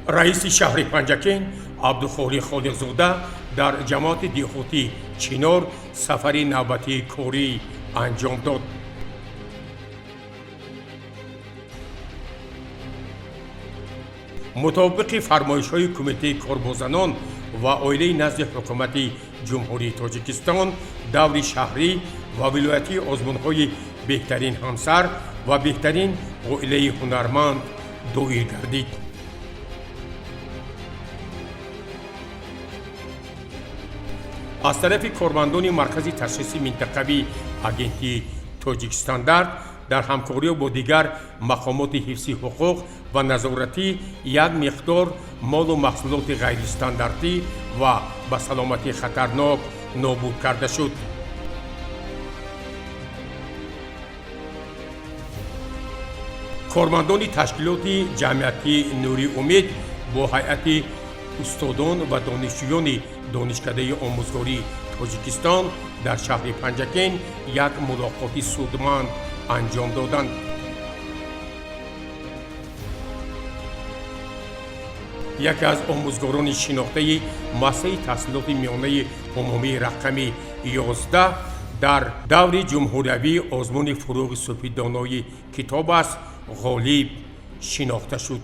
раиси шаҳри Панҷакен Абдухолиқ Холиқзода дар ҷамоати деҳотӣ Чинор сафари навбатии корӣ анҷом дод. мутобиқи фармоишҳои кумитаи корбозанон ва оилаи назди ҳукумати ҷумҳурии Тоҷикистон даври шаҳрӣ ва вилоятии озмунҳои беҳтарин ҳамсар ва беҳтарин оилаи ҳунарманд доир гардид. аз тарафи кормандони маркази ташхиси минтақавии агентии Тоҷикстандард дар ҳамкорӣ бо дигар мақомоти ҳифзи ҳуқуқ ва назоратӣ як миқдор молу маҳсулоти ғайристандартӣ ва ба саломатии хатарнок нобуд карда шуд. кормандони ташкилоти ҷамъиятии Нури Умед бо ҳайати устодон ва донишҷӯёни донишкадаи омӯзгории Тоҷикистон дар шаҳри Панҷакен як мулоқоти судманд анҷом доданд. яке аз омӯзгорони шинохтаи масъаи таҳсилоти миёнаи умумии рақами 11 дар даври ҷумҳуриявии озмуни фуруғи субҳидонои китоб аст ғолиб шинохта шуд.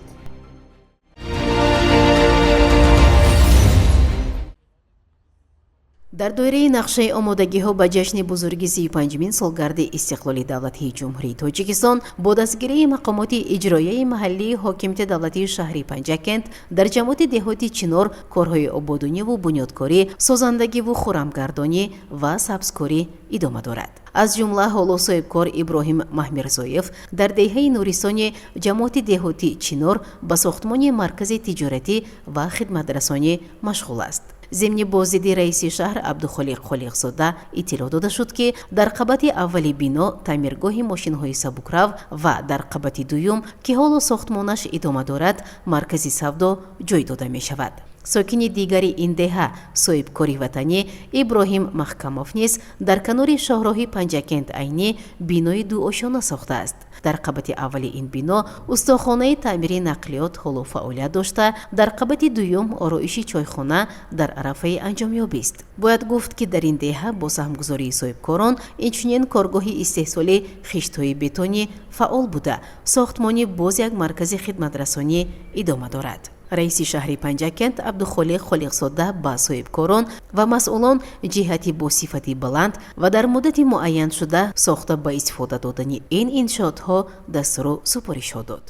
дар доираи нақшаи омодагиҳо ба ҷашни бузурги 35-мин солгарди истиқлоли давлатии ҷумҳурии Тоҷикистон бо дастгирии мақомоти иҷроияи маҳаллии ҳокимияти давлатии шаҳри Панҷакент дар ҷамоати деҳоти Чинор корҳои ободониву бунёдкорӣ, созандагиву хӯрамгардонӣ ва сабзкорӣ идома дорад. аз ҷумла ҳоло соҳибкор Иброҳим Маҳмирзоев дар деҳаи нуристони ҷамоати деҳоти Чинор ба сохтмони маркази тиҷоратӣ ва хидматрасонӣ машғул аст. зимни бозиди раиси шаҳр Абдухолиқ Холиқзода иттилоъ дода шуд ки дар қабати аввали бино таъмиргоҳи мошинҳои сабукрав ва дар қабати дуюм ки ҳоло сохтмонаш идома дорад маркази савдо ҷой дода мешавад. сокини дигари ин деҳа соҳибкори ватанӣ Иброҳим Маҳкамов низ дар канори шоҳроҳи Панҷакент айнӣ бинои дуошона сохтааст. дар қабати аввали ин бино устохонаи таъмири нақлиёт ҳоло фаъолият дошта, дар қабати дуюм ороиши чойхона дар арафаи анҷомёбист. бояд гуфт ки дар ин деҳа бо саҳмгузории соҳибкорон инчунин коргоҳи истеҳсоли хиштҳои бетонӣ фаъол буда, сохтмони боз як маркази хидматрасонӣ идома дорад. раиси шаҳри Панҷакент Абдухолиқ Холиқзода ба соҳибкорон ва масъулон ҷиҳати бо сифати баланд ва дар муддати муайяншуда сохта ба истифода додани ин иншоотҳо дастуру супоришҳо дод.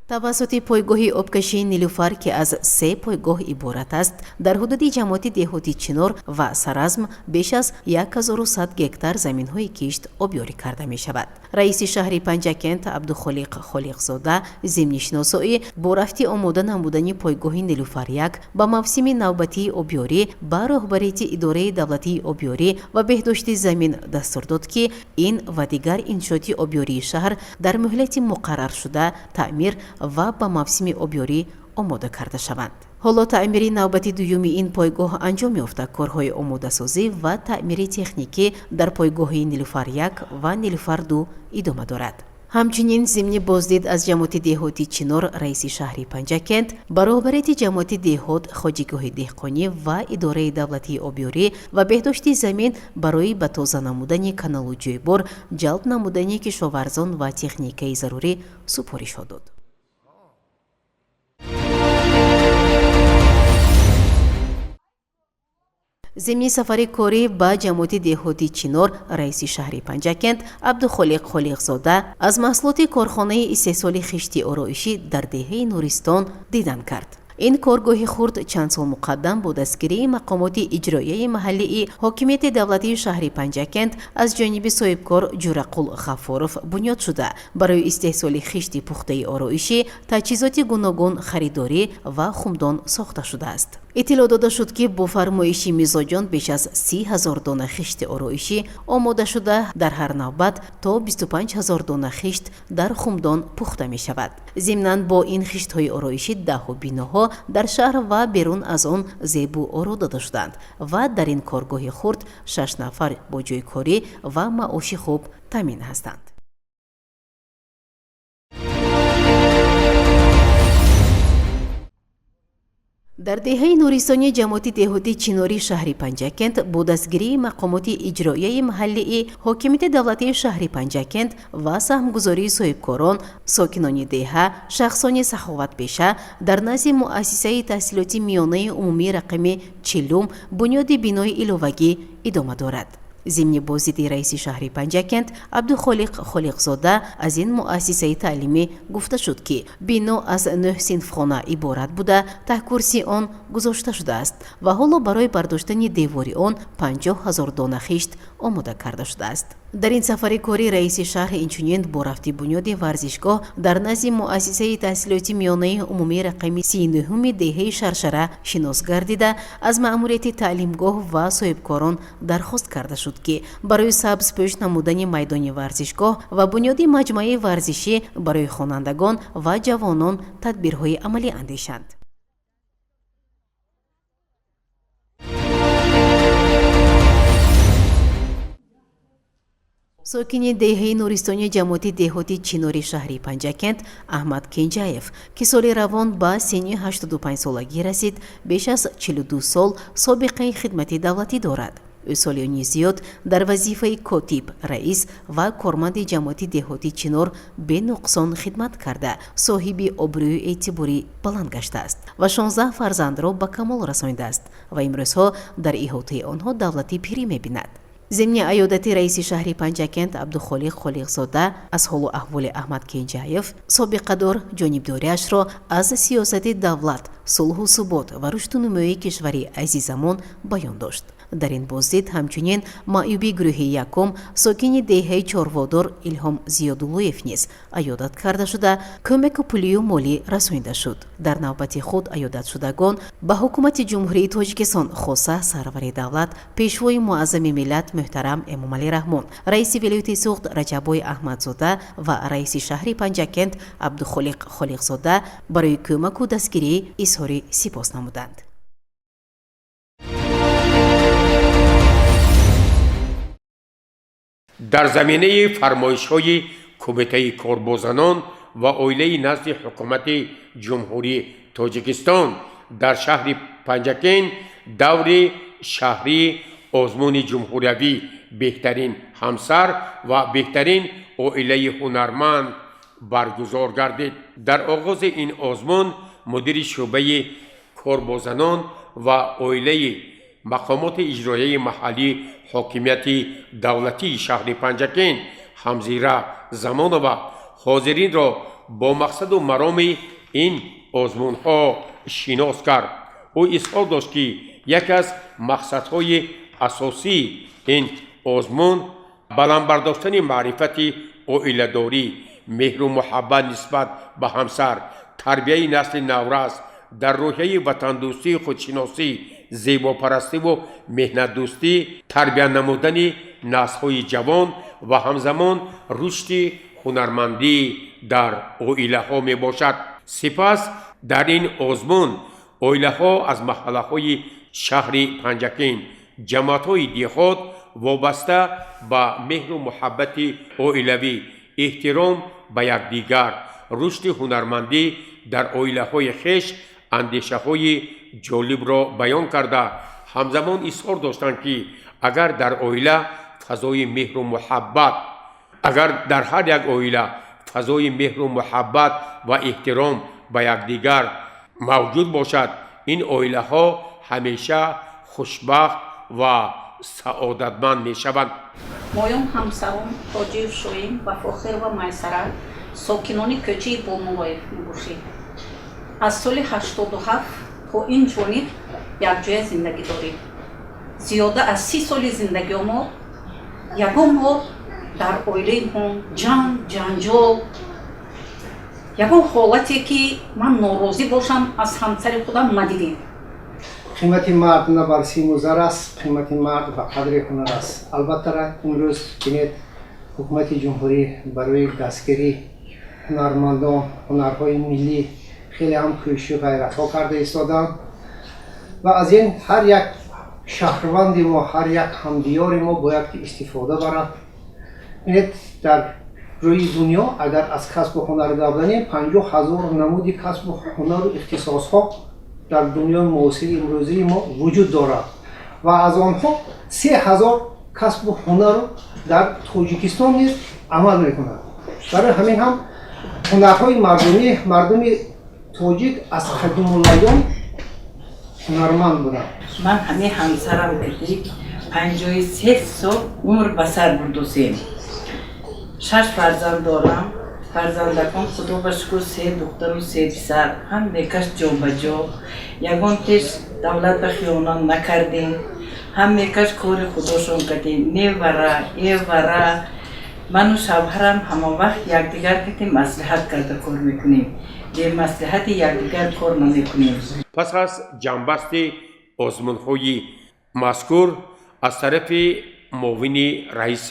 тавассути пойгоҳи обкашии Нилуфар ки аз 3 пойгоҳ иборат аст, дар ҳудуди ҷамоати деҳоти Чинор ва Саразм беш аз 1100 гектар заминҳои кишт обёрӣ карда мешавад. раиси шаҳри Панҷакент Абдухолиқ Холиқзода зимни шиносоӣ бо рафти омода намудани пойгоҳи Нилуфар 1 ба мавсими навбатии обёрӣ ба роҳбарияти идораи давлатии обёрӣ ва беҳдошти замин дастур дод ки ин ва дигар иншооти обёрии шаҳр дар муҳлати муқарраршуда таъмир ва ба мавсими обёрӣ омода карда шаванд. ҳоло таъмири навбати дуюми ин пойгоҳ анҷом ёфта, корҳои омодасозӣ ва таъмири техникӣ дар пойгоҳи Нилуфар 1 ва Нилуфар 2 идома дорад. ҳамчунин зимни боздид аз ҷамоати деҳоти Чинор раиси шаҳри Панҷакент ба роҳбарияти ҷамоати деҳот, хоҷигоҳи деҳқонӣ ва идораи давлатии обёрӣ ва беҳдошти замин барои ба тоза намудани каналу ҷойбор ҷалб намудани кишоварзон ва техникаи зарурӣ супоришҳо дод. зимни сафари корӣ ба ҷамоати деҳоти Чинор раиси шаҳри Панҷакент Абдухолиқ Холиқзода аз маҳсулоти корхонаи истеҳсоли хишти ороишӣ дар деҳаи Нуристон дидан кард. ин коргоҳи хурд чанд сол муқаддам бо дастгирии мақомоти иҷроияи маҳаллии ҳокимияти давлатии шаҳри Панҷакент аз ҷониби соҳибкор Ҷурақул Ғафоров бунёд шуда барои истеҳсоли хишти пухтаи ороишӣ таҷҳизоти гуногун харидорӣ ва хумдон сохта шудааст. иттилоъ дода шуд ки бо фармоиши мизоҷон беш аз 30 000 дона хишти ороишӣ омода шуда дар ҳар навбат то 25 000 дона хишт дар хумдон пухта мешавад. зимнан бо ин хиштҳои ороишӣ даҳу биноҳо дар шаҳр ва берун аз он зебу оро дода шуданд ва дар ин коргоҳи хурд 6 нафар бо ҷойкорӣ ва маоши хуб таъмин ҳастанд. дар деҳаи нуристони ҷамоати деҳотии чинори шаҳри панҷакент бо дастгирии мақомоти иҷроияи маҳаллии ҳокимияти давлатии шаҳри панҷакент ва саҳмгузории соҳибкорон сокинони деҳа шахсони саховатпеша дар назди муассисаи таҳсилоти миёнаи умумии рақами 40 бунёди бинои иловагӣ идома дорад. зимни бозиди раиси шаҳри панҷакент абдухолиқ холиқзода аз ин муассисаи таълимӣ гуфта шуд ки бино аз 9 синфхона иборат буда таҳкурси он гузошта шудааст ва ҳоло барои бардоштани девори он 50 000 дона хишт омода карда шудааст. дар ин сафари кори раиси шаҳр инчунин бо рафти бунёди варзишгоҳ дар назди муассисаи таҳсилоти миёнаи умумии рақами 39 деҳаи шаршара шинос гардида аз маъмурияти таълимгоҳ ва соҳибкорон дархост карда шуд ки барои сабзпӯш намудани майдони варзишгоҳ ва бунёди маҷмӯаи варзишӣ барои хонандагон ва ҷавонон тадбирҳои амалӣ андешанд. сокини деҳаи нуристони ҷамоати деҳоти чинори шаҳри панҷакент аҳмад кенҷаев ки соли равон ба синни 85 солагӣ расид беш аз 42 сол собиқаи хидмати давлатӣ дорад. ӯ солиёни зиёд дар вазифаи котиб раис ва корманди ҷамоати деҳоти чинор бенуқсон хидмат карда соҳиби обрӯю эътибори баланд гаштааст ва 16 фарзандро ба камол расонидааст ва имрӯзҳо дар иҳотаи онҳо давлати пирӣ мебинад. зимни аёдати раиси шаҳри панҷакент абдухолиқ холиқзода аз ҳолу аҳволи аҳмад кенҷаев собиқадор ҷонибдориашро аз сиёсати давлат сулҳу субот ва рушду нумӯии кишвари азизамон баён дошт. дар ин боздид ҳамчунин маъюби гурӯҳи якум сокини деҳаи чорводор илҳом зиёдуллоев низ аёдат карда шуда кӯмаку пулию молӣ расонида шуд. дар навбати худ аёдатшудагон ба ҳукумати ҷумҳурии тоҷикистон хоса сарвари давлат пешвои муаззами миллат муҳтарам эмомалӣ раҳмон, раиси вилояти суғд раҷаббой аҳмадзода ва раиси шаҳри панҷакент абдухолиқ холиқзода барои кӯмаку дастгирӣ изҳори сипос намуданд. дар заминаи фармоишҳои кумитаи корбозанон ва оилаи назди ҳукумати ҷумҳурии тоҷикистон дар шаҳри панҷакент даври шаҳрии озмуни ҷумҳуриявӣ беҳтарин ҳамсар ва беҳтарин оилаи ҳунарманд баргузор гардид. дар оғози ин озмун мудири шӯъбаи корбозанон ва оилаи мақомоти иҷроияи маҳаллии ҳокимияти давлатии шаҳри панҷакент ҳамзира замонова ҳозиринро бо мақсаду мароми ин озмунҳо шинос кард. ӯ изҳор дошт ки яке аз мақсадҳои асосии ин озмун баландбардоштани маърифати оиладорӣ, меҳру муҳаббат нисбат ба ҳамсар, тарбияи насли наврас дар роҳияи ватандӯстии худшиносӣ, зебопарастиву меҳнатдӯстӣ, тарбия намудани наслҳои ҷавон ва ҳамзамон рушди ҳунармандӣ дар оилаҳо мебошад. сипас дар ин озмун оилаҳо аз маҳаллаҳои шаҳри панҷакент, ҷамоатҳои деҳот вобаста ба меҳру муҳаббати оилавӣ, эҳтиром ба якдигар, рушди ҳунармандӣ дар оилаҳои хеш андешаҳои ҷолибро баён карда ҳамзамон изҳор доштанд ки агар дар оила фазои меҳру муҳаббат агар дар ҳар як оила фазои меҳру муҳаббат ва эҳтиром ба якдигар мавҷуд бошад, ин оилаҳо ҳамеша хушбахт ва саодатманд мешаванд. моён ҳамсарон тоҷир шоим ва фохир ва майсара сокинони кӯчаи бомулоев мебошем. аз соли 87 то ин ҷониб якҷоя зиндагӣ дорем. зиёда аз 30 соли зиндагиомо ягон бор дар оилаи мо ҷанҷол, ягон ҳолате ки ман норозӣ бошам аз ҳамсари худам надидем. قیمت مرد نه بر سیم و زر است، قیمت مرد به قدر هنر است. البته امروز ببینید حکومت جمهوری برای دستگیری هنرمندان، هنرهای ملی خیلی هم کوشش و غیرت‌ها کرده ایستادند و از این هر یک شهروند ما، هر یک همدیار ما باید که استفاده برد. ببینید در روی دنیا اگر از کسب و هنر گردانی 50,000 نمود کسب و هنر و اختصاص‌ها در دنیای معاصر امروزی ما وجود دارد و از آنها 3,000 کسب و هنر در تاجیکستان نیز عمل می‌کند. برای همین هم هنرهای مردم تاجیک از قدیم الایام هنرمند بودند. من همه همسرم کردی 53 سال عمر به سر بردوسیم. 6 فرزند دارم. فرزندکان خدا به شکر 3 دختر و 3 پسر. هم میکش جا به جا. یگان تیش دولت به خیانت نکردیم. هم میکش کار خودشون کردیم. نه وره. من و شوهرم همه وقت یکدیگر کردیم مصلحت کرده کار میکنیم. به مصلحت یکدیگر کار نمیکنیم. پس از جنبست آزمون‌های مذکور از طرف معاون رئیس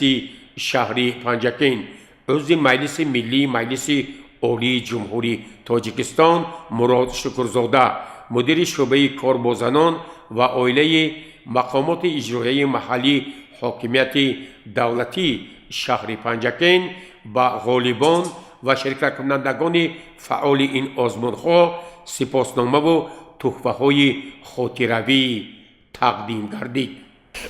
شهری پنجکین عضو مجلس ملی مجلس عالی جمهوری تاجیکستان مراد شکرزاده، مدیر شعبه کار با زنان و عائله مقامات اجرایی محلی حاکمیت دولتی شهر پنجکین با غالبان و شرکت کنندگان فعال این آزمون‌ها سپاسنامه و تحفه‌های خاطروی تقدیم گردید.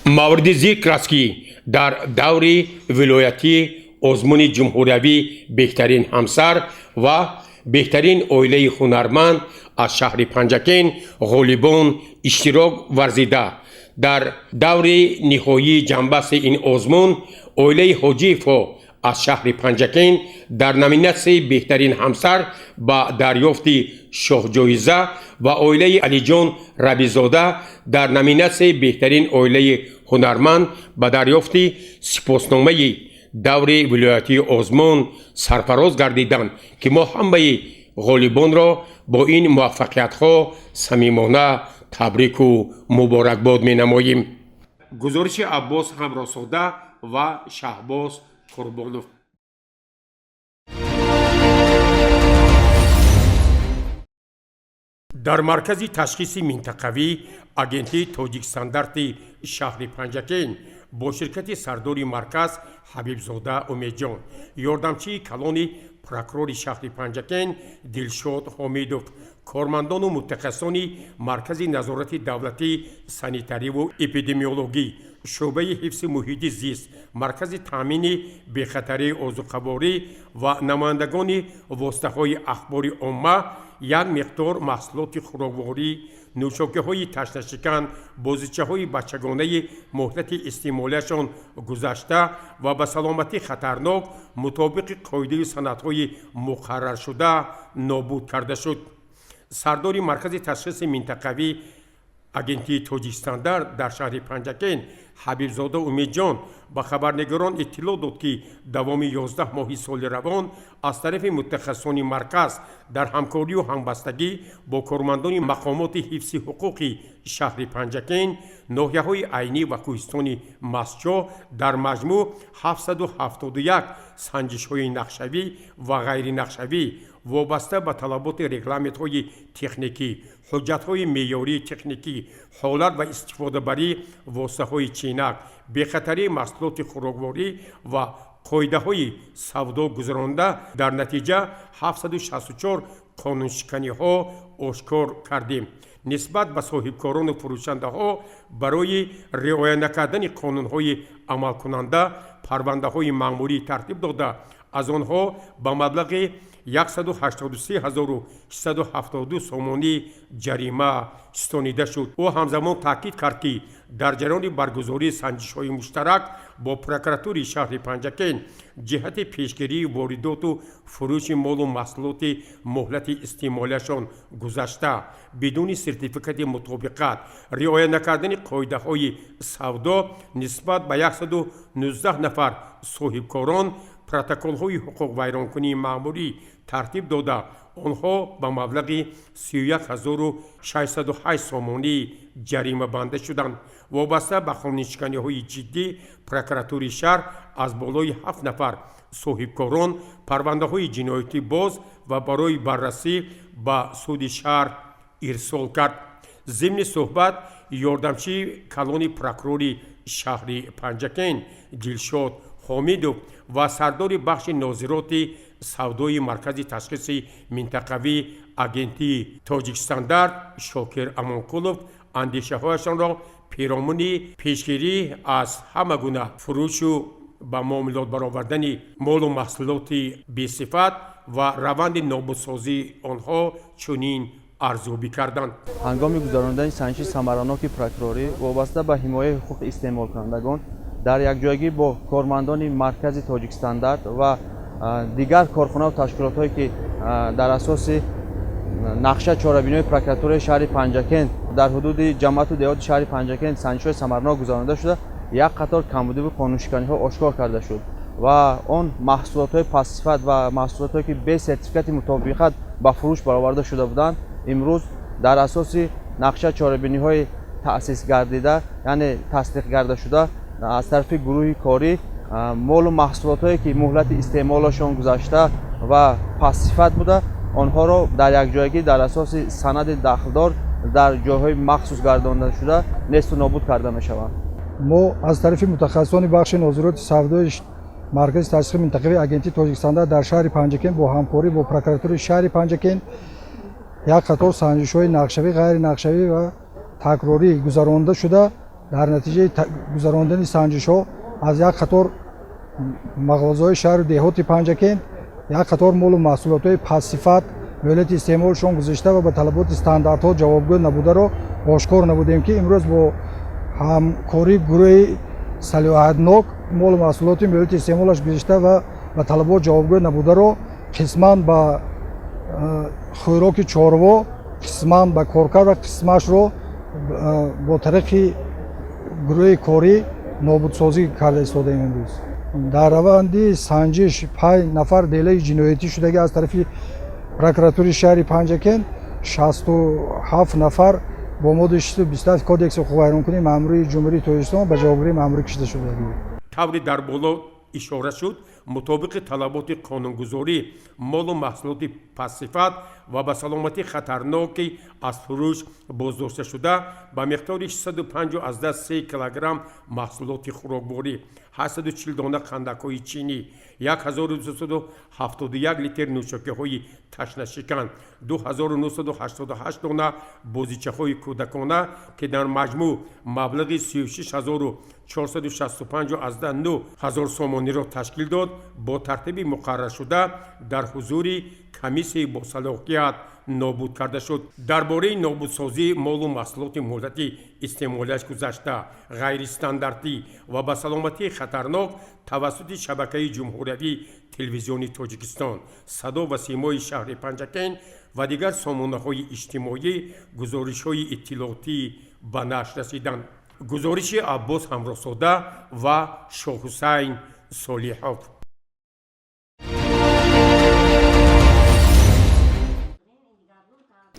مورد ذکر است که در دور ولایتی آزمون جمهوری بهترین همسر و بهترین عائله هنرمند از شهر پنجکین غالبان اشتراک ورزیده. در دور نهایی جنبست این آزمون عائله حاجیفو از شهر پنجکین در نامیناسیون بهترین همسر با دریافت شاه جایزه و عائله علی جان ربیزاده در نامیناسیون بهترین عائله هنرمند با دریافت سپاسنامه دور ولایتی آزمون سرفراز گردیدند که ما همه غالبان را با این موفقیت ها صمیمانه تبریک و مبارکباد می نماییم. گزارش عباس همراساده و شهباز قربانوف. در مرکز تشخیص منطقوی اجنسی تاجیک استاندارد شهر پنجکین با شرکت سردار مرکز حبیب زاده امیدجان، یاردمچی کلان پروکرور شهر پنجکین دلشاد حمیدوف، کارمندان و متخصصان مرکز نظارت دولتی سانیتاری و اپیدمیولوژی، شعبه حفظ محیط زیست، مرکز تامین بی‌خطری عضوخواری و نمایندگان واسطه‌های اخبار عامه یک مقدار محصولات خوراکواری، نوشاکه‌های تشنه‌شکن، بازیچه‌های بچگانه مهلت استعمالشان گذشته و به سلامتی خطرناک مطابق قاعده صنعت‌های مقرر شده نابود کرده شد. سردار مرکز تشخیص منطقوی اجنسی تاجیک استاندارد در شهر پنجکین حبیب زاده امیدجان با خبرنگاران اطلاع داد که دوام 11 ماه سال روان از طرف متخصصان مرکز در همکاری و همبستگی با کارمندان مقامات حفظ حقوق شهر پنجکین ناحیه‌های عینی و کوهستان مسجا در مجموع 771 سنجش‌های نقشه‌ای و غیر نقشه‌ای وابسته به طلبات رگلامت‌های تکنیکی، حجت‌های معیاری تکنیکی، حالت و استفاده بری واسطه‌های چینک، بی‌خطری محصولات خوراکواری و قاعده‌های سودا گذرانده در نتیجه 764 قانونشکنی‌ها آشکار کردیم. نسبت به صاحبکاران و فروشنده‌ها برای رعایت نکردن قانون‌های عمل کننده پرونده‌های مأموری ترتیب داده از آنها به مبلغ 183,672 سومانی جریمه ستانیده شد. او همزمان تاکید کرد که در جریان برگزاری سنجش‌های مشترک با پروکراتور شهر پنجکین جهت پیشگیری واردات و فروش مال و محصولات مهلت استعمالشان گذشته بدون سرتیفیکات مطابقت رعایت نکردن قاعده‌های سودا نسبت به 119 نفر صاحبکاران پروتکل‌های حقوق ویرانکنی مأموری ترتیب داده онҳо ба маблағи 31608 сомонӣ ҷарима банда шуданд. вобаста ба қонуншиканиҳои ҷиддӣ прокуратураи шаҳр аз болои 7 нафар соҳибкорон парвандаҳои ҷиноятӣ боз ва барои баррасӣ ба суди шаҳр ирсол кард. зимни суҳбат ёрдамчии калони прокурори шаҳри Панҷакен Дилшод Ҳомидов ва сардори бахши нозироти савдои маркази ташхиси минтақавии агентии Тоҷикстандард Шокир Амонқулов андешаҳояшонро пиромуни пешгирӣ аз ҳама гуна фурӯшу ба муомилот баровардани молу маҳсулоти бесифат ва раванди нобудсозии онҳо чунин арзёбӣ карданд. ҳангоми гузарондани санҷиши самараноки прокурорӣ вобаста ба ҳимояи ҳуқуқи истеъмолкунандагон дар якҷоягӣ бо кормандони маркази Тоҷикстандард ва дигар корхонаву ташкилотҳое ки дар асоси нақша чорабиниҳои прокуратураи шаҳри Панҷакен дар ҳудуди ҷамъияту деҳоти шаҳри Панҷакен санҷишҳои самаранок гузаронда шуда як қатор камбудиву қонуншиканиҳо ошкор карда шуд ва он маҳсулотҳои пастсифат ва маҳсулотҳое ки бе сертификати мутобиқат ба фурӯш бароварда шуда буданд имрӯз дар асоси нақша чорабиниҳои таъсис гардида яъне тасдиқ карда шуда аз тарафи гурӯҳи корӣ молу маҳсулотҳое ки муҳлати истеъмолашон гузашта ва пастсифат буда онҳоро дар якҷоягӣ дар асоси санади дахлдор дар ҷойҳои махсус гардонда шуда несту нобуд карда мешаванд. мо аз тарафи мутахассисони бахши нозироти савдои маркази ташхиси минтақавии агентии Тоҷикстандард дар шаҳри Панҷакен бо ҳамкорӣ бо прокуратураи шаҳри Панҷакен як қатор санҷишҳои нақшавӣ ғайринақшавӣ ва такрорӣ гузаронда шуда дар натиҷаи гузарондани санҷишҳо аз як қатор мағозаҳои шаҳру деҳоти Панҷакен як қатор молу маҳсулотҳои пастсифат муҳлати истеъмолшон гузашта ва ба талаботи стандартҳо ҷавобгӯ набударо ошкор намудем ки имрӯз бо ҳамкории гурӯҳи салоҳиятнок молу маҳсулоти муҳлати истеъмолаш гузашта ва ба талабот ҷавобгӯ набударо қисман ба хӯроки чорво, қисман ба коркар ва қисмашро бо тариқи гурӯҳи корӣ нобудсозӣ карда истодаем. имрӯз дар раванди санҷиш 5 нафар делаи ҷиноятӣ шудагӣ аз тарафи прокуратураи шаҳри Панҷакен 67 нафар бо моддаи 627 кодекси ҳуқуқи вайронкунии маъмурии ҷумҳурии Тоҷикистон ба ҷавобгарӣ маъмурӣ кашида шудагӣ. таври дар боло ишора шуд мутобиқи талаботи қонунгузорӣ молу маҳсулоти пастсифат ва ба саломатӣ хатарноки аз фурӯш боздошта шуда ба миқдори 653 килограмм маҳсулоти хӯрокворӣ, 840 дона қандакҳои чинӣ, 1271 литр нӯшокиҳои ташнашикан, 2988 дона бозичаҳои кӯдакона ки дар маҷмӯъ маблағи 36465 ҳазор сомониро ташкил дод, бо тартиби муқарраршуда дар ҳузури комиссияи босалоҳият нобуд карда шуд. дар бораи нобудсозии молу маҳсулоти муҳлати истеъмолияш гузашта ғайристандартӣ ва ба саломатии хатарнок тавассути шабакаи ҷумҳуриявии телевизиони Тоҷикистон, садо ва симои шаҳри Панҷакен ва дигар сомонаҳои иҷтимоӣ гузоришҳои иттилоотӣ ба нашр расиданд. гузориши Аббос Ҳамроҳзода ва Шоҳҳусайн Солиҳов.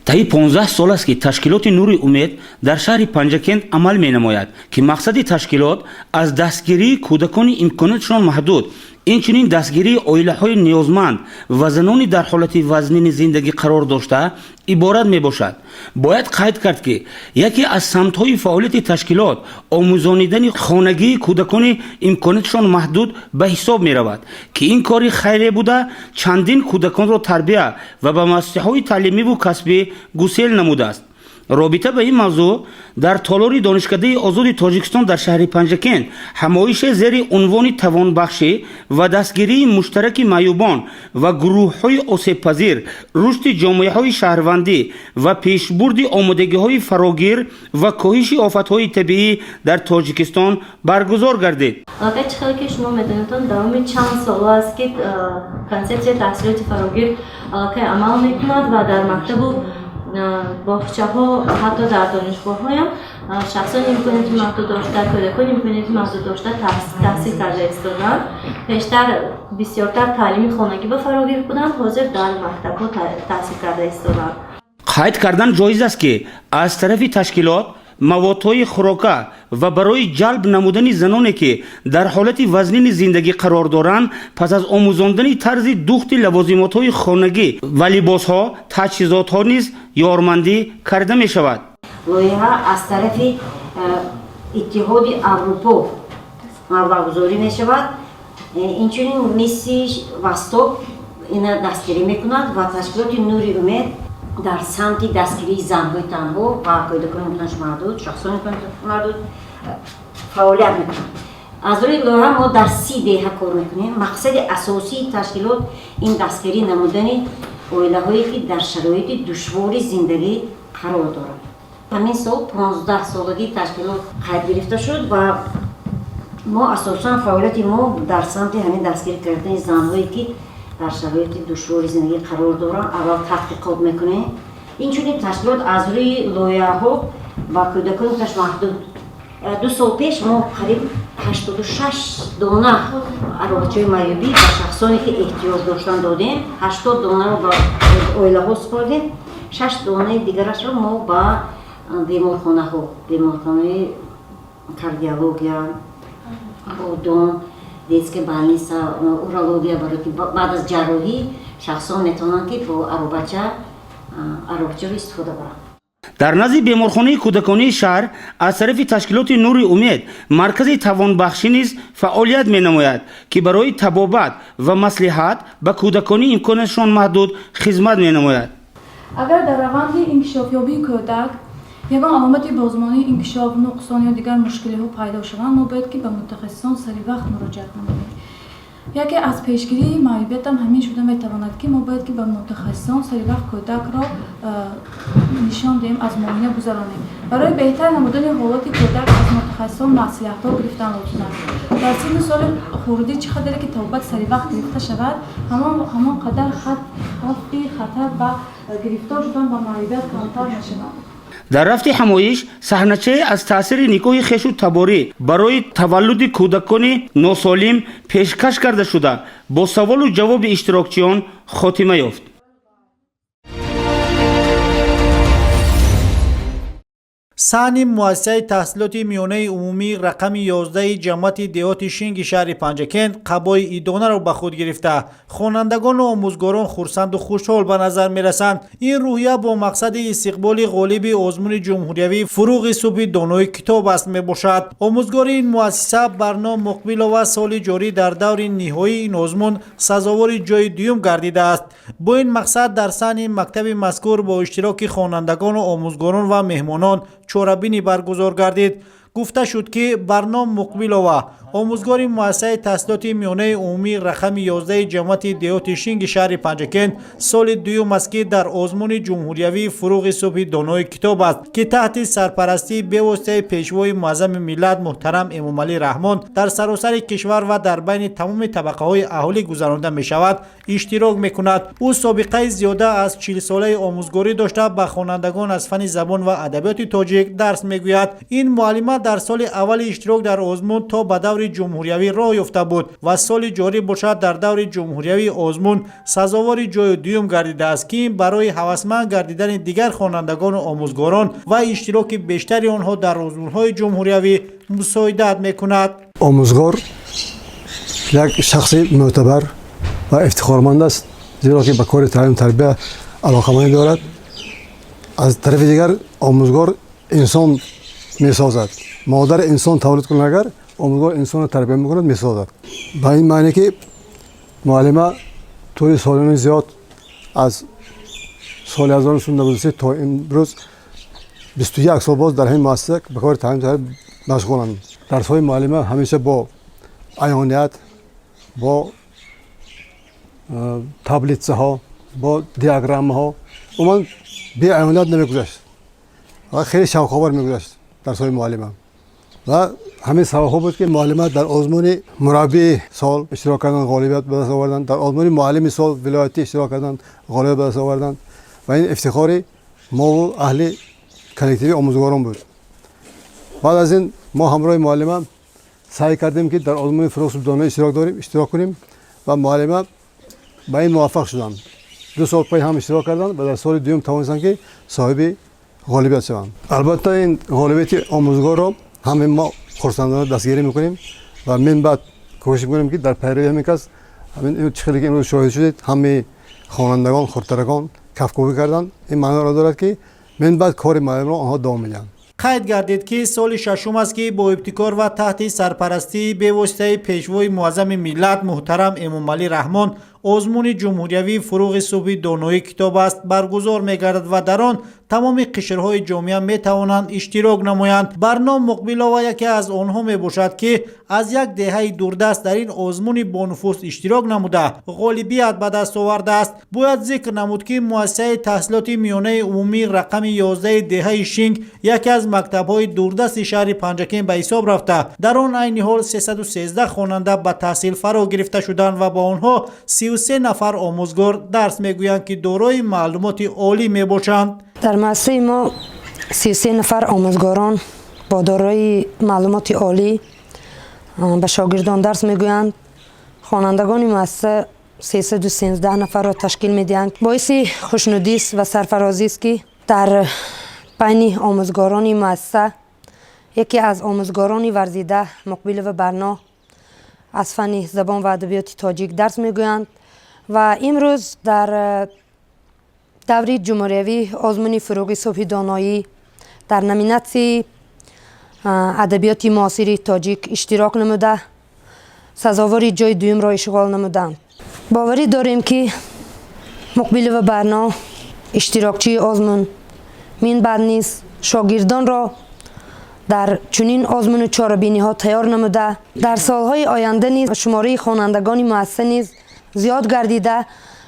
таи 15 сол аст ки ташкилоти Нури Умед дар шаҳри Панҷакен амал менамояд ки мақсади ташкилот аз дастгирии кӯдакони имконотшон маҳдуд, инчунин дастгирии оилаҳои ниёзманд ва занони дар ҳолати вазнини зиндагӣ қарор дошта иборат мебошад. бояд қайд кард ки яке аз самтҳои фаъолияти ташкилот омӯзонидани хонагии кӯдакони имконотшон маҳдуд ба ҳисоб меравад ки ин кори хайре буда чандин кӯдаконро тарбия ва ба муассисаҳои таълимиву касбӣ гусел намудааст. робита ба ин мавзӯъ дар толори донишкадаи озоди Тоҷикистон дар шаҳри Панҷакен ҳамоише зери унвони тавонбахшӣ ва дастгирии муштараки маъюбон ва гурӯҳҳои осебпазир, рушди ҷомеаҳои шаҳрвандӣ ва пешбурди омодагиҳои фарогир ва коҳиши офатҳои табиӣ дар Тоҷикистон баргузор гардид. албатта хеле ки шумо медонед давоми чанд сол аст ки консепсияи таҳсилоти фарогир аллакай амал мекунад ва дар мактабу бохчаҳо ҳатто дар донишгоҳҳо ҳам شخصان امکانات محدود داشته، کودکان امکانات محدود داشته تحصیل کرده ایستادند. پیشتر بسیارتر تعلیم خانگی به فراگیر بودند، حاضر در مکتب‌ها تحصیل کرده ایستادند. قید کردن جایز است که از طرف تشکیلات موادهای خوراکه و برای جلب نمودن زنانی که در حالت وزنین زندگی قرار دارند پس از آموزاندن طرز دوخت لوازمات‌های خانگی و لباس‌ها تجهیزات‌ها نیز یارمندی کرده می شود. لایحه از طرف اتحاد اروپا برگزاری می شود. اینچنین میسی وستوک این دستگیری میکند و تشکیلات نوری امید در سمت دستگیری زنهای تنها و کودکان امکانات محدود، شخصان امکانات محدود فعالیت میکنند. از روی لایحه ما در 30 دهه کار میکنیم. مقصد اساسی تشکیلات این دستگیری نمودن عائله‌هایی که در شرایط دشوار زندگی قرار دارند. همین سال 15 سالگی تشکیلات قید گرفته شد و ما اساساً فعالیت ما در سمت همین دستگیری کردن زنهایی که در شرایط دشوار زندگی قرار دارند اول تحقیقات میکنیم. اینچنین تشکیلات از روی لایحه‌ها و کودکان محدود 2 سال پیش ما قریب 86 دانه عراقچه‌های معیوبی به شخصانی که احتیاج داشتن دادیم. 80 دانه رو به عائله‌ها سپردیم. 6 دانه دیگرش رو ما به بیمارخانه‌ها، بیمارخانه کاردیولوژیا، دون، دیسک بالنیسا، اورولوژیا، برای که بعد از جراحی شخصان میتونن که با عراقچه رو استفاده کنند. در نزد بیمارخانه کودکانی شهر از طرف تشکیلات نور امید مرکز توانبخشی نیز فعالیت می نماید که برای طبابت و مصلحت به کودکانی امکاناتشان محدود خدمت می نماید. اگر در روند انکشافیابی کودک یگان علامت بازمانی انکشاف نقصان یا دیگر مشکلی ها پیدا شوند ما باید که به متخصصان سری وقت مراجعه نماییم. یکی از پیشگیری معیوبیت هم همین شده میتواند که ما باید که به متخصصان سری وقت کودک را نشان دهیم، از معاینه گذرانیم. برای بهتر نمودن حالات کودک از متخصصان مصلحت ها گرفتن لازم است. در سن سال خردی چقدر که توبت سری وقت گرفته شود همان قدر خطر به گرفتار شدن به معیوبیت کمتر میشود. در رفت همایش صحنه‌چه از تاثیر نیکوی خویش و تباری برای تولد کودکان ناسالم پیشکش کرده شده با سوال و جواب اشتراکچیان خاتمه یافت. سهن مؤسسه تحصیلات میانه عمومی رقم 11 جماعت دهات شینگ شهر پنجکند قبای ایدانه را به خود گرفته. خوانندگان و آموزگاران خرسند و خوشحال به نظر می رسند. این روحیه با مقصد استقبال غالب آزمون جمهوریوی فروغ صبح دانای کتاب است می باشد. آموزگار این مؤسسه برنامه مقبل و سال جاری در دور نهایی این آزمون سزاوار جای دوم گردیده است. با این مقصد در سهن مکتب مذکور با اشتراک خوانندگان و آموزگاران و مهمانان چوربینی برگزار گردید. گفته شد که برنامه مقبل و آموزگار مؤسسه تحصیلات میانه عمومی رقم 11 جماعت دهات شینگ شهر پنجکند سال دوم است که در آزمون جمهوریوی فروغ صبح دانای کتاب است که تحت سرپرستی به واسطه پیشوای معظم ملت محترم امام علی رحمان در سراسر کشور و در بین تمام طبقه های اهالی گذرانده می شود اشتراک می کند. او سابقه زیاده از 40 ساله آموزگاری داشته به خوانندگان از فن زبان و ادبیات تاجیک درس می گوید. این معلمه در سال اول اشتراک در آزمون تا به دور جمهوریوی راه یافته بود و سال جاری باشد در دور جمهوریوی آزمون سزاوار جای دوم گردیده است که برای هوسمند گردیدن دیگر خوانندگان و آموزگاران و اشتراک بیشتری آنها در آزمون‌های جمهوریوی مساعدت می‌کند. آموزگار یک شخص معتبر و افتخارمند است زیرا که به کار تعلیم تربیت علاقه‌مندی دارد. از طرف دیگر آموزگار انسان می‌سازد. مادر انسان تولید کند اگر آموزگار انسان تربیت می‌کند می‌سازد. به این معنی که معلمه طول سالان زیاد از سال 1993 تا امروز 21 سال باز در همین مؤسسه به کار تعلیم تربیت مشغولند. درس‌های معلمه همیشه با عیانیت، با تابلت‌ها، با دیاگرام‌ها عموما بی عیانیت نمی‌گذشت و خیلی شوق‌آور می‌گذشت درس‌های معلمه. و همین سبب بود که معلمات در آزمون مربی سال اشتراک کردن، غالبیت به دست آوردن، در آزمون معلم سال ولایتی اشتراک کردن، غالبیت به دست آوردن و این افتخاری ما و اهل کلکتیو آموزگاران بود. بعد از این ما همراه معلم سعی کردیم که در آزمون فروغ صبحدانه اشتراک کنیم و معلم به این موفق شدن. 2 سال پیش هم اشتراک کردن و در سال دوم توانستن که صاحب غالبیت شوند. البته این غالبیت آموزگار را همه ما خرسندانه دستگیری میکنیم و من بعد کوشش میکنیم که در پیروی همین کس همین چیزی که امروز شاهد شدید همه خوانندگان خردترکان کفکوبی کردن. این معنی را دارد که من بعد کار معلم را آنها دوام میدن. قید گردید که سال ششم است که با ابتکار و تحت سرپرستی به واسطه پیشوای معظم ملت محترم امام علی رحمان آزمون جمهوریوی فروغ صبح دانایی کتاب است برگزار می‌گردد و در آن تمام قشرهای جامعه می‌توانند اشتراک نمایند. برنامه مقبل و یکی از آنها میباشد که از یک دهه دوردست در این آزمون با نفوذ اشتراک نموده غالبیت به دست آورده است. باید ذکر نمود که مؤسسه تحصیلات میانه عمومی رقم 11 دهه شینگ یکی از مکتب‌های دوردست شهر پنجکین به حساب رفته. در آن عین حال 313 خواننده به تحصیل فرا گرفته شدند و با آنها 33 نفر آموزگار درس میگویند که دارای معلومات عالی میباشند. در مؤسسه ما 33 نفر آموزگاران با دارای معلومات عالی به شاگردان درس میگویند. خوانندگان مؤسسه 313 نفر را تشکیل میدهند. باعث خوشنودی است و سرفرازی است که در بین آموزگاران مؤسسه یکی از آموزگاران ورزیده مقبل و برنا از فن زبان و ادبیات تاجیک درس میگویند و امروز در دوره جمهوریوی آزمون فروغ صبح دانایی در نامیناسیون ادبیات معاصر تاجیک اشتراک نموده سزاوار جای دوم را اشغال نمودند. باوری داریم که مقبل و برنا اشتراکچی آزمون من بعد نیز شاگردان را در چنین آزمون چاره‌بینی ها تیار نموده در سالهای آینده نیز شماره خوانندگان مؤسسه نیز زیاد گردیده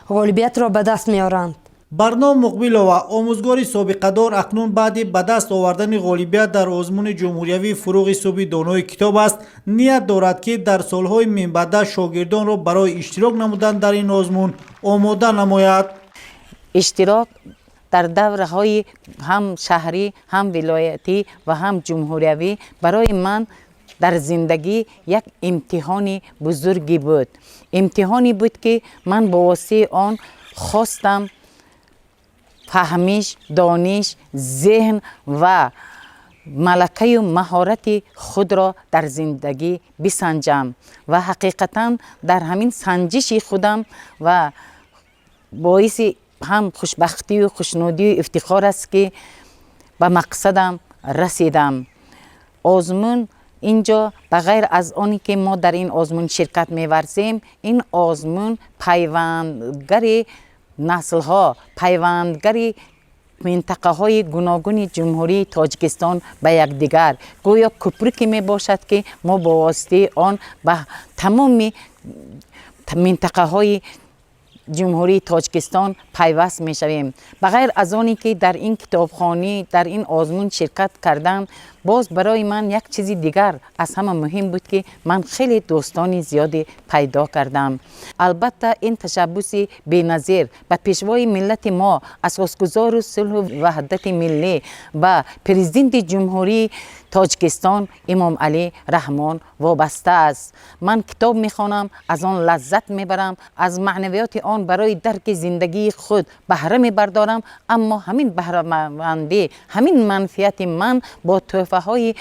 غالبیت را به دست میارند. برنامه مقبل و آموزگار سابقه دار اکنون بعد به دست آوردن غالبیت در آزمون جمهوریوی فروغ صبح دانایی کتاب است نیت دارد که در سالهای من بعد شاگردان را برای اشتراک نمودن در این آزمون آماده نماید. اشتراک در دوره‌های هم شهری هم ولایتی و هم جمهوریوی برای من در زندگی یک امتحان بزرگی بود. امتحانی بود که من با واسطه آن خواستم فهمیش، دانش، ذهن و ملکه و مهارت خود را در زندگی بسنجم و حقیقتا در همین سنجش خودم و باعث هم خوشبختی و خوشنودی و افتخار است که به مقصدم رسیدم. آزمون اینجا بغیر از آنی که ما در این آزمون شرکت می‌ورزیم، این آزمون پیوندگر نسل‌ها، پیوندگر منطقه های گوناگون جمهوری تاجیکستان به یکدیگر گویا کپری می باشد که ما با واسطه آن به تمام منطقه های جمهوری تاجیکستان پیوست می شویم. بغیر از آنی که در این کتابخانه در این آزمون شرکت کردم، باز برای من یک چیزی دیگر از همه مهم بود که من خیلی دوستانی زیادی پیدا کردم. البته این تشبس بی‌نظیر به پیشوای ملت ما، اساسگزار صلح و وحدت ملی و پرزیدنت جمهوری تاجیکستان امام علی رحمان وابسته است. من کتاب میخوانم، از آن لذت میبرم، از معنویات آن برای درک زندگی خود بهره میبردارم، اما همین بهره‌مندی، همین منفعت من با تحفه های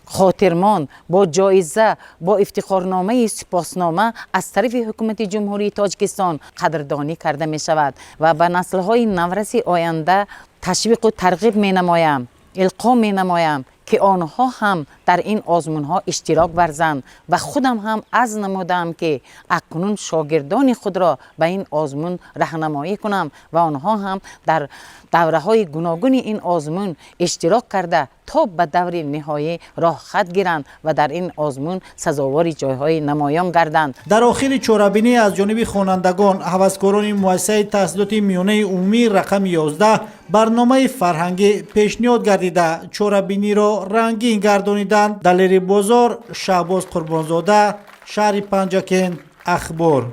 خاطرمان، با جایزه، با افتخارنامه سپاسنامه از طرف حکومت جمهوری تاجیکستان قدردانی کرده می شود و به نسل های نورس آینده تشویق و ترغیب می نمایم، القا می نمایم که آنها هم در این آزمون ها اشتراک ورزند و خودم هم از نمودم که اکنون شاگردان خود را به این آزمون راهنمایی کنم و آنها هم در دوره های گوناگون این آزمون اشتراک کرده تا به دور نهایی راه خط گیرند و در این آزمون سزاوار جایهای نمایان گردند. در آخر چاره‌بینی از جانب خوانندگان هوسکاران مؤسسه تحصیلات میانه عمومی رقم 11 برنامه فرهنگی پیشنهاد گردیده چاره‌بینی را رنگین گردانیدند. دلیر بازار، شهباز قربانزاده، شهر پنجکین، اخبار.